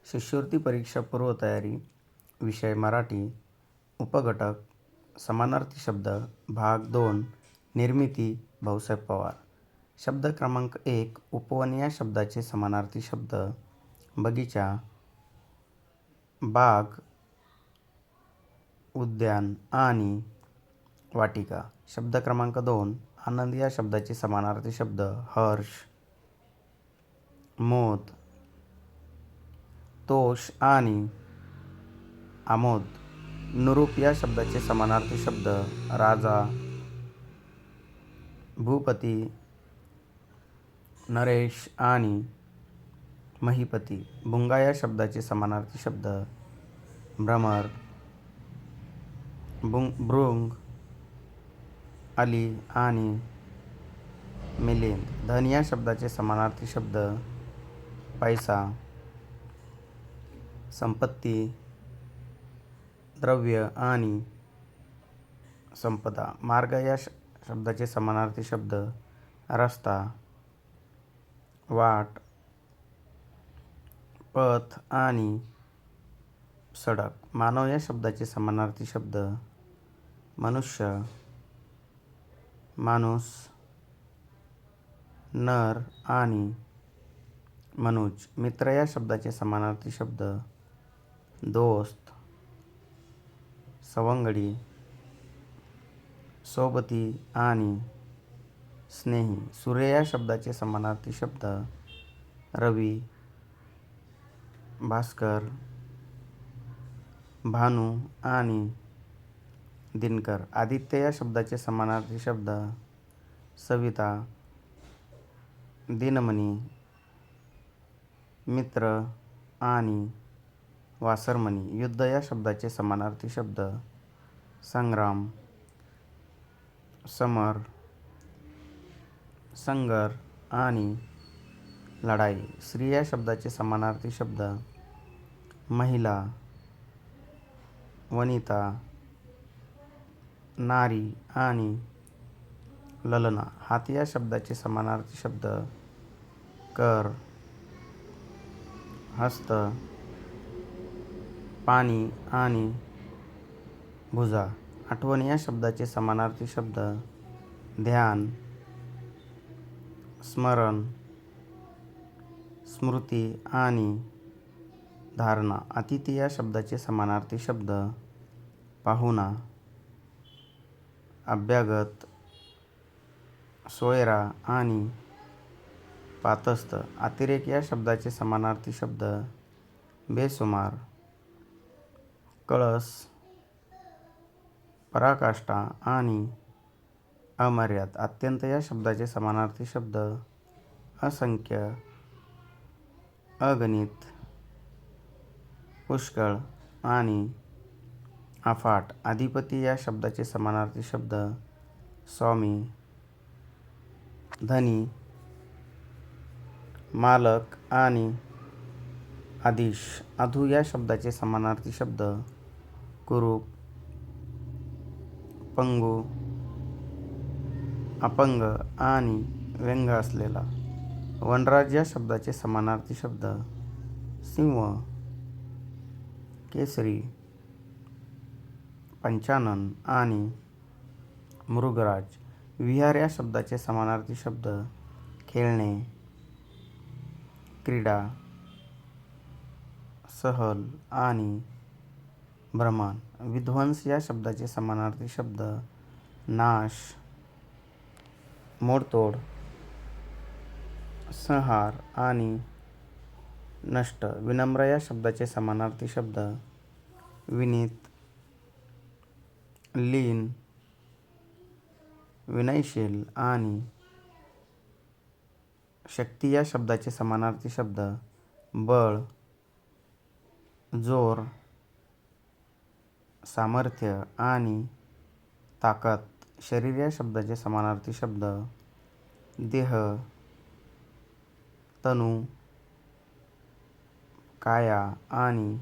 शिष्यवृत्ती परीक्षा पूर्वतयारी विषय मराठी उपघटक समानार्थी शब्द भाग 2 निर्मिती भाऊसाहेब पवार. शब्द क्रमांक 1 उपवन या शब्दाचे समानार्थी शब्द बगीचा, बाग, उद्यान आणि वाटिका. शब्द क्रमांक 2 आनंद या शब्दाचे समानार्थी शब्द हर्ष, मोद, तोष आणि आमोद. निरूप या शब्दाचे समानार्थी शब्द राजा, भूपती, नरेश आणि महीपती. भुंगा या शब्दाचे समानार्थी शब्द भ्रमर, भृंग, अली आणि मिलिंद. धन या शब्दाचे समानार्थी शब्द पैसा, संपत्ती, द्रव्य आणि संपदा. मार्ग या शब्दाचे समानार्थी शब्द रस्ता, वाट, पथ आणि सडक. मानव या शब्दाचे समानार्थी शब्द मनुष्य, माणूस, नर आणि मनुज. मित्र या शब्दाचे समानार्थी शब्द दोस्त, सवंगडी, सोबती आणि स्नेही. सूर्य या शब्दाचे समानार्थी शब्द रवी, भास्कर, भानू आणि दिनकर. आदित्य या शब्दाचे समानार्थी शब्द सविता, दिनमणी, मित्र आणि वासरमणी. युद्ध या शब्दाचे समानार्थी शब्द संग्राम, समर, संगर आणि लढाई. स्त्री या शब्दाचे समानार्थी शब्द महिला, वनिता, नारी आणि ललना. हाती या शब्दाचे समानार्थी शब्द कर, हस्त, पाणी आणि भुजा. आठवण या शब्दाचे समानार्थी शब्द ध्यान, स्मरण, स्मृती आणि धारणा. अतिथी या शब्दाचे समानार्थी शब्द पाहुणा, अभ्यागत, सोयरा आणि पातस्थ. अतिरेक या शब्दाचे समानार्थी शब्द बेसुमार, कळस, पराकाष्ठा आणि अमर्याद. अत्यंत या शब्दाचे समानार्थी शब्द असंख्य, अगणित, पुष्कळ आणि अफाट. अधिपती या शब्दाचे समानार्थी शब्द स्वामी, धनी, मालक आणि अधीश. अधू या शब्दाचे समानार्थी शब्द कुरूप, पंगू, अपंग आणि व्यंग असलेला. वनराज या शब्दाचे समानार्थी शब्द सिंह, केसरी, पंचानन आणि मृगराज. विहार या शब्दाचे समानार्थी शब्द खेळणे, क्रीडा, सहल आणि भ्रमण. विध्वंस या शब्दाचे समानार्थी शब्द नाश, मोडतोड, संहार आणि नष्ट. विनम्र या शब्दाचे समानार्थी शब्द विनीत, लीन, विनयशील आणि शक्ती या शब्दाचे समानार्थी शब्द बळ, जोर, सामर्थ्य आणि ताकद. शरीर या शब्दाचे समानार्थी शब्द देह, तनू, काया आणि